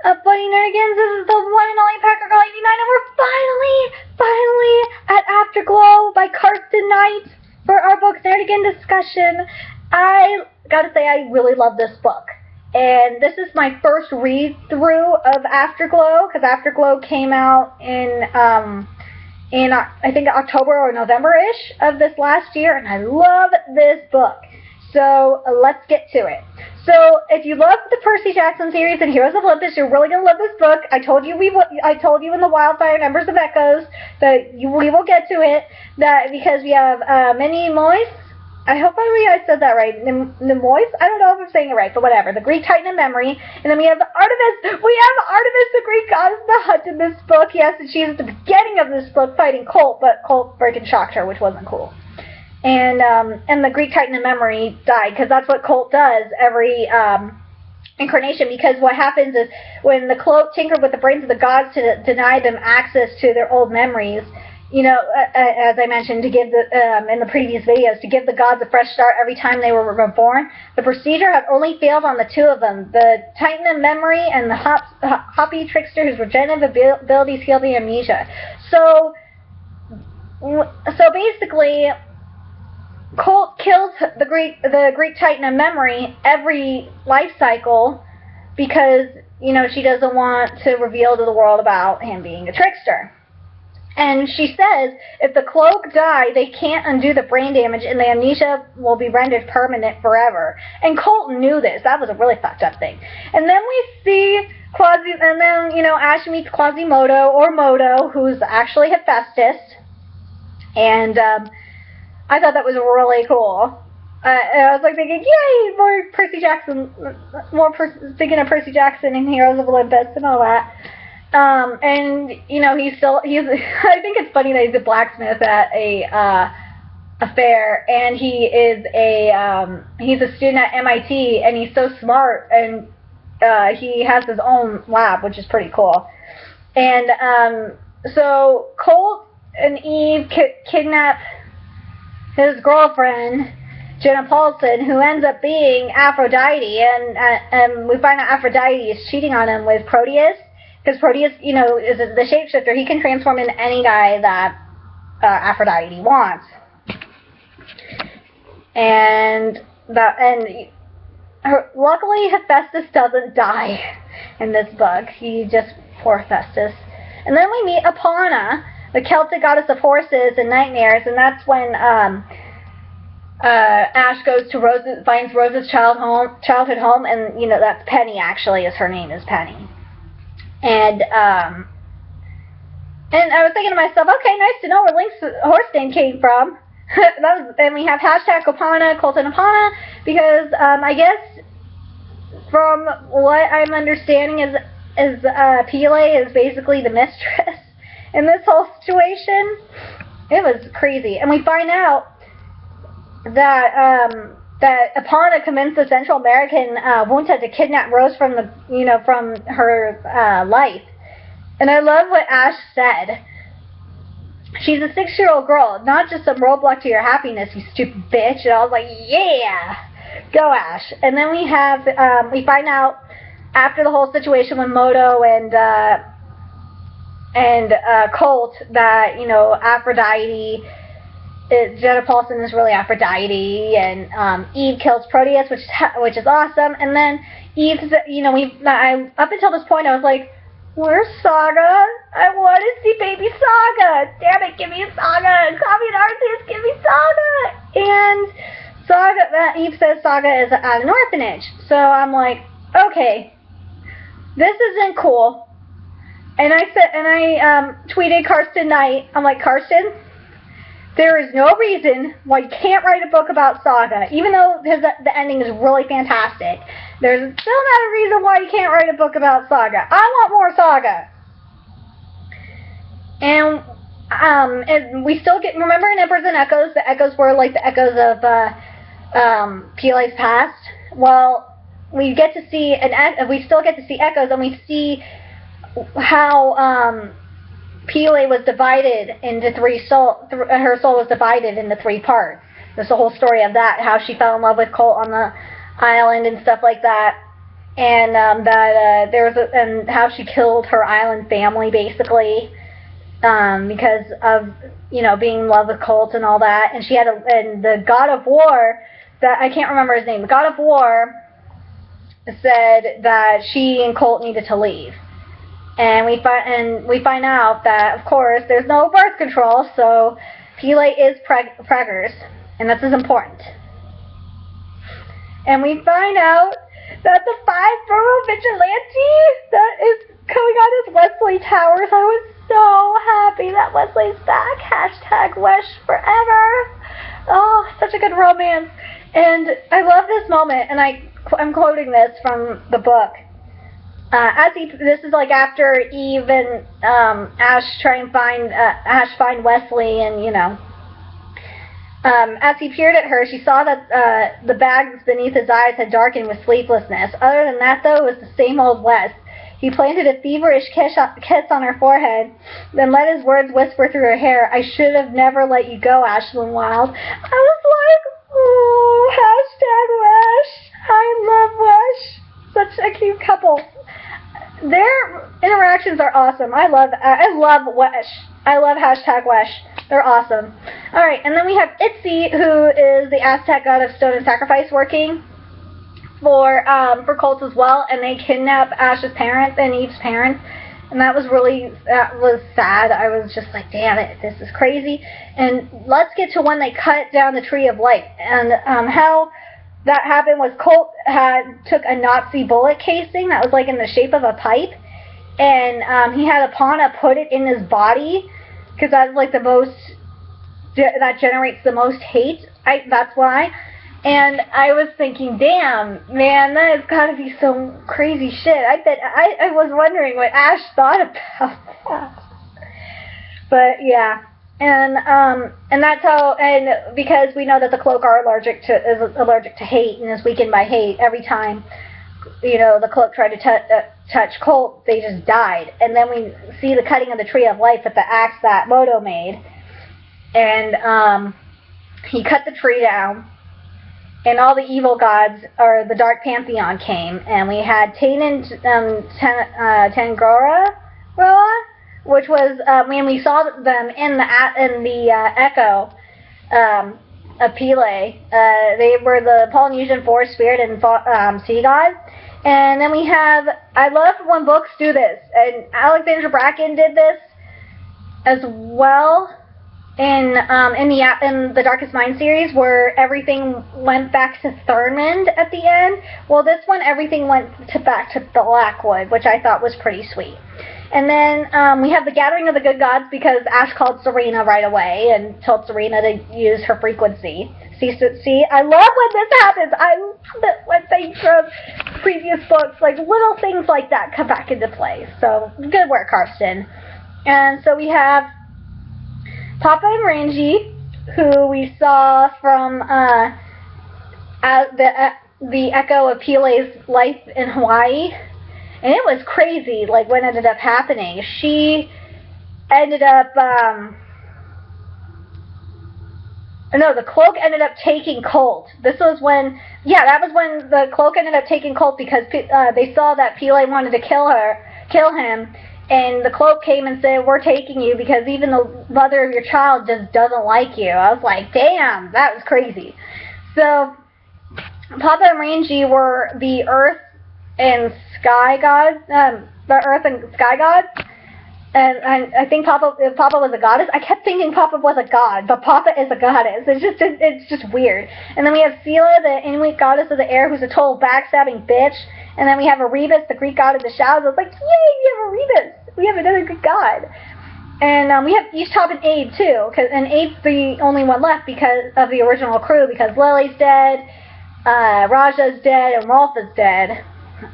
Buddy Nerdigans, this is the one and only Packer Girl 89, and we're finally at Afterglow by Karsten Knight for our book Nerdigan discussion. I gotta say, I really love this book. And this is my first read-through of Afterglow, because Afterglow came out in I think October or November-ish of this last year, and I love this book. So let's get to it. So if you love the Percy Jackson series and Heroes of Olympus, you're really gonna love this book. I told you in the Wildefire Numbers of Echoes that we will get to it. That because we have Minnie Moise. I hope I said that right. Nemois? I don't know if I'm saying it right, but whatever. The Greek Titan of Memory. And then we have Artemis. We have Artemis, the Greek goddess of the hunt in this book. Yes, and she's at the beginning of this book fighting Colt, but Colt freaking shocked her, which wasn't cool. And the Greek Titan of Memory died, because that's what Colt does every incarnation, because what happens is when the cloak tinkered with the brains of the gods to deny them access to their old memories, you know, as I mentioned, to give in the previous videos, to give the gods a fresh start every time they were reborn. The procedure had only failed on the two of them, the Titan of Memory and the Hoppy Trickster, whose regenerative abilities heal the amnesia. So basically, Colt kills the Greek Titan of Memory every life cycle because, you know, she doesn't want to reveal to the world about him being a trickster. And she says if the cloak die, they can't undo the brain damage and the amnesia will be rendered permanent forever. And Colt knew this. That was a really fucked up thing. And then we see Ash meets Quasimodo, or Modo, who's actually Hephaestus. And I thought that was really cool. I was like thinking, yay, more Percy Jackson, speaking of Percy Jackson and Heroes of Olympus and all that. And you know, he's I think it's funny that he's a blacksmith at a fair, and he's a student at MIT, and he's so smart, and he has his own lab, which is pretty cool. And so Colt and Eve kidnap his girlfriend, Jenna Paulson, who ends up being Aphrodite, and we find out Aphrodite is cheating on him with Proteus, because Proteus, you know, is the shapeshifter. He can transform into any guy that Aphrodite wants. Luckily, Hephaestus doesn't die in this book. Poor Hephaestus. And then we meet Epona, the Celtic goddess of horses and nightmares, and that's when Ash goes to finds Rose's childhood home, and you know, that's Penny. Actually, her name is Penny. And I was thinking to myself, okay, nice to know where Link's horse name came from. And we have hashtag Epona, Colt and Epona, because I guess from what I'm understanding is Pele is basically the mistress in this whole situation. It was crazy. And we find out that Epona convinced the Central American junta to kidnap Rose from her life. And I love what Ash said. She's a 6-year-old girl, not just some roadblock to your happiness, you stupid bitch. And I was like, yeah, go Ash. And then we find out after the whole situation with Modo and Colt that, you know, Aphrodite, Jenna Paulson is really Aphrodite, and Eve kills Proteus, which is awesome. And then Eve's, you know, up until this point I was like, where's Saga? I want to see baby Saga. Damn it, give me Saga. Coffee and Arceus, give me Saga. And Eve says Saga is at an orphanage. So I'm like, okay, this isn't cool. And I tweeted Karsten Knight. I'm like, Karsten, there is no reason why you can't write a book about Saga, even though the ending is really fantastic. There's still not a reason why you can't write a book about Saga. I want more Saga. And we still remember in Emperors and Echoes, the echoes were like the echoes of Pele's past. Well, we still get to see echoes, and we see how Pele was divided into her soul was divided into 3 parts. There's the whole story of that, how she fell in love with Colt on the island and stuff like that. and that there was and how she killed her island family basically, because of being in love with Colt and all that. And she had and the God of War, that I can't remember his name, the God of War said that she and Colt needed to leave. And we find out that, of course, there's no birth control, so Pele is preggers, and this is important. And we find out that the 5-borough vigilante that is coming out as Wesley Towers. I was so happy that Wesley's back. Hashtag Wesh forever. Oh, such a good romance. And I love this moment, and I'm quoting this from the book. This is like after Eve and Ash find Wesley, and as he peered at her, she saw that the bags beneath his eyes had darkened with sleeplessness. Other than that, though, it was the same old Wes. He planted a feverish kiss on her forehead, then let his words whisper through her hair. I should have never let you go, Ashlyn Wilde. I was like, ooh, hashtag Wesh. I love Wesh. Such a cute couple. Their interactions are awesome. I love Wesh. I love hashtag Wesh. They're awesome. Alright, and then we have Itzy, who is the Aztec god of stone and sacrifice, working for Colt as well, and they kidnap Ash's parents and Eve's parents, and that was sad. I was just like, damn it, this is crazy. And let's get to when they cut down the Tree of Life, and how that happened was Colt took a Nazi bullet casing that was like in the shape of a pipe, and he had Epona put it in his body, because that's like that generates the most hate. That's why. And I was thinking, damn, man, that has got to be some crazy shit. I was wondering what Ash thought about that. But yeah, and that's how. And because we know that the Cloak is allergic to hate and is weakened by hate, every time the Cloak tried to touch Colt, they just died. And then we see the cutting of the Tree of Life with the axe that Moto made, and he cut the tree down, and all the evil gods, or the Dark Pantheon, came, and we had Tainen Tangora, which was when we saw them in the Echo of Pele. They were the Polynesian forest spirit and sea god. And then we have, I love when books do this, and Alexandra Bracken did this as well in the Darkest Mind series, where everything went back to Thurmond at the end. Well, this one, everything went back to Blackwood, which I thought was pretty sweet. And then we have the Gathering of the Good Gods, because Ash called Serena right away and told Serena to use her frequency. See, I love when this happens. I love it when things from previous books, like little things like that, come back into play. So, good work, Karsten. And so we have Papa and Rangi, who we saw from the Echo of Pele's life in Hawaii. And it was crazy, like, what ended up happening. She ended up, the Cloak ended up taking Colt. That was when the Cloak ended up taking Colt, because they saw that Pele wanted to kill him, and the Cloak came and said, we're taking you because even the mother of your child just doesn't like you. I was like, damn, that was crazy. So, Papa and Rangi were the Earth and Sky gods, the Earth and Sky gods. And I think Papa was a goddess. I kept thinking Papa was a god, but Papa is a goddess. It's just weird. And then we have Sela, the Inuit goddess of the air, who's a total backstabbing bitch. And then we have Erebus, the Greek god of the shadows. I was like, yay, we have Erebus. We have another Greek god. And we have Ishtab and Abe too, and Abe's the only one left because of the original crew, because Lily's dead, Raja's dead, and Rolf is dead.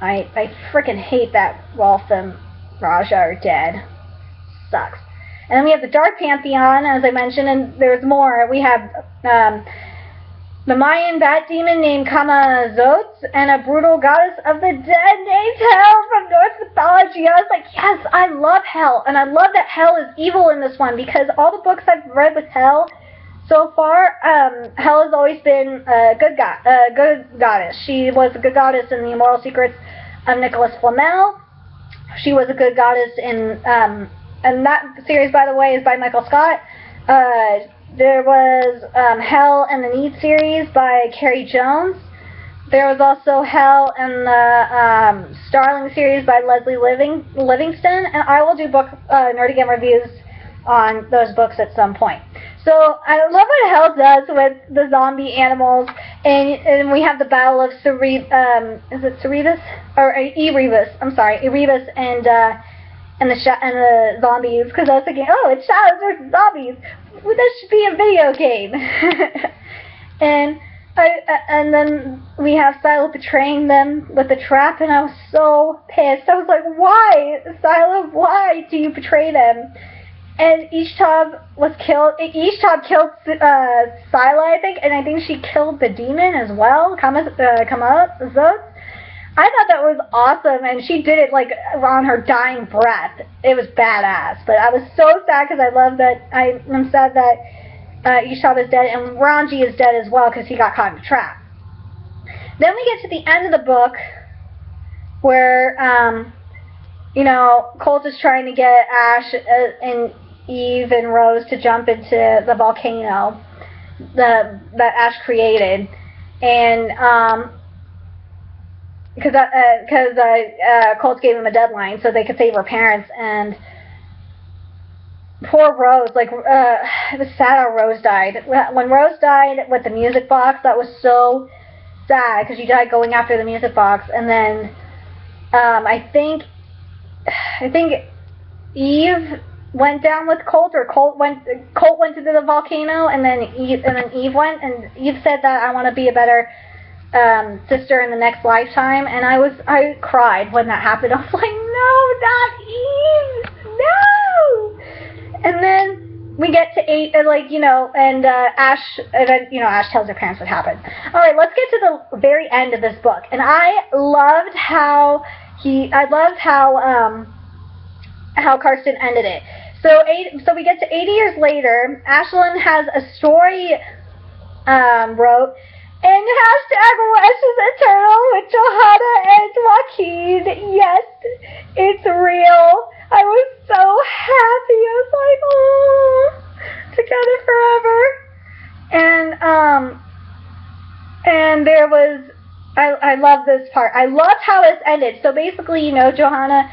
I freaking hate that Rolf and Raja are dead. Sucks. And then we have the Dark Pantheon, as I mentioned, and there's more. We have the Mayan bat demon named Kamazotz, and a brutal goddess of the dead named Hel from Norse mythology. I was like, yes, I love Hel, and I love that Hel is evil in this one, because all the books I've read with Hel so far, Hel has always been a good goddess. She was a good goddess in the Immortal Secrets Nicholas Flamel. She was a good goddess in, and that series, by the way, is by Michael Scott. There was Hell and the Need series by Carrie Jones. There was also Hell and the Starling series by Leslie Livingston, and I will do book Nerdigam reviews on those books at some point. So I love what Hell does with the zombie animals, and we have the battle of Erebus? Or Erebus, I'm sorry, Erebus and the zombies, because I was thinking, oh, it's shadows versus zombies. Well, this should be a video game. And then we have Scylla betraying them with the trap, and I was so pissed. I was like, why, Scylla, why do you betray them? And Ishtab was killed. Ishtab killed Scylla, I think, and I think she killed the demon as well. Kamazos. I thought that was awesome, and she did it like on her dying breath. It was badass. But I was so sad because I love that. I'm sad that Ishtab is dead, and Ranji is dead as well because he got caught in a trap. Then we get to the end of the book where, Colt is trying to get Ash and Eve and Rose to jump into the volcano that Ash created, and because Colt gave him a deadline so they could save her parents, and poor Rose, it was sad how Rose died. When Rose died with the music box, that was so sad, because she died going after the music box, and then I think Eve went down with Colt, or Colt went into the volcano, and then Eve went, and Eve said that I want to be a better sister in the next lifetime, and I cried when that happened. I was like, no, not Eve, no. And then we get to Ash tells her parents what happened. All right, let's get to the very end of this book, and I loved how Karsten ended it. So we get to 80 years later. Ashlyn has a story wrote, and #Wesh is eternal with Johanna and Joaquin. Yes, it's real. I was so happy. I was like, oh, together forever. And there was, I love this part. I loved how this ended. So basically, Johanna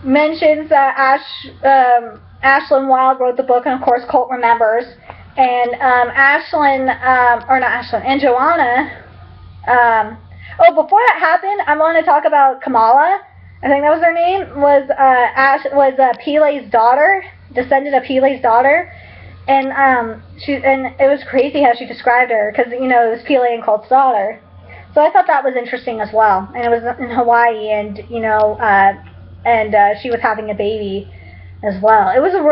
mentions that Ashlyn Wilde wrote the book, and of course Colt remembers. And and Joanna, before that happened, I want to talk about Kamala. I think that was her name, was Pele's daughter, descendant of Pele's daughter. And it was crazy how she described her, because, it was Pele and Colt's daughter. So I thought that was interesting as well. And it was in Hawaii, and, she was having a baby as well. It was a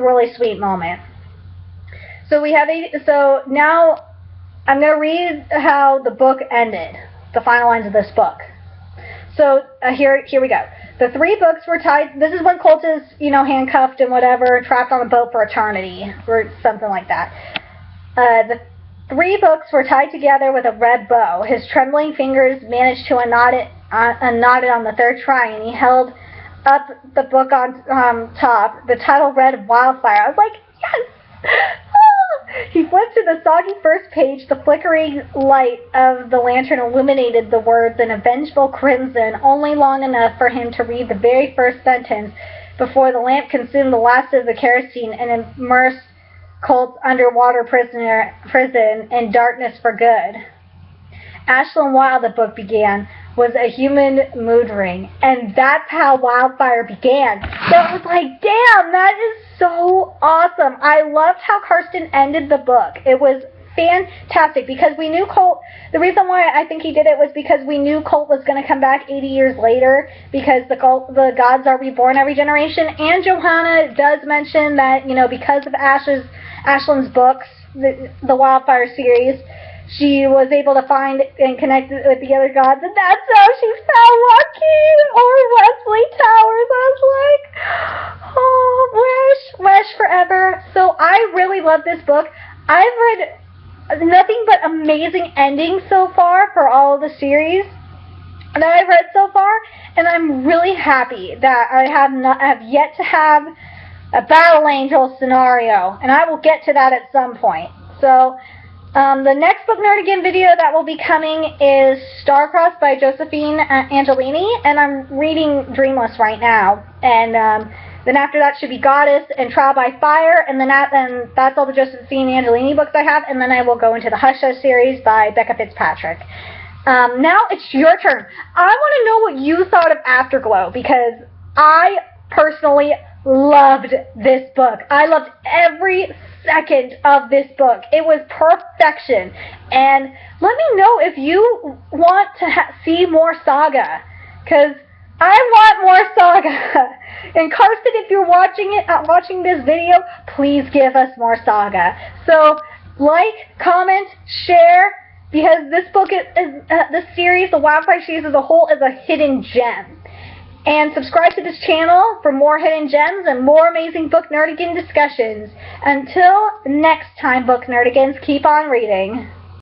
really sweet moment. So so now I'm going to read how the book ended, the final lines of this book. So here we go. The 3 books were tied. This is when Colt is, handcuffed and whatever, trapped on a boat for eternity, or something like that. The 3 books were tied together with a red bow. His trembling fingers managed to unknot it on the 3rd try, and he held up the book on top. The title read Wildefire. I was like, yes! He flipped to the soggy first page. The flickering light of the lantern illuminated the words in a vengeful crimson, only long enough for him to read the very first sentence before the lamp consumed the last of the kerosene and immersed Colt's underwater prison in darkness for good. Ashlyn Wilde, the book began, was a human mood ring, and that's how Wildefire began. So I was like, damn, that is so awesome. I loved how Karsten ended the book. It was fantastic, because we knew Colt, the reason why I think he did it was because we knew Colt was going to come back 80 years later, because the gods are reborn every generation, and Johanna does mention that, because of Ashlyn's books, the Wildefire series, she was able to find and connect with the other gods, and that's how she found Joaquin or Wesley Towers. I was like, oh, Wesh forever. So I really love this book. I've read nothing but amazing endings so far for all of the series. that I've read so far, and I'm really happy that I have yet to have a Battle Angel scenario, and I will get to that at some point. So, the next Book Nerdigan video that will be coming is Starcrossed by Josephine Angelini, and I'm reading Dreamless right now. And then after that should be Goddess and Trial by Fire, and then that's all the Josephine Angelini books I have, and then I will go into the Hush Hush series by Becca Fitzpatrick. Now it's your turn. I want to know what you thought of Afterglow, because I personally loved this book. I loved every second of this book. It was perfection. And let me know if you want to see more Saga, because I want more Saga. And Karsten, if you're watching this video, please give us more Saga. So, like, comment, share, because this book this series, the Wildefire series as a whole, is a hidden gem. And subscribe to this channel for more hidden gems and more amazing Book Nerdigan discussions. Until next time, Book Nerdigans, keep on reading.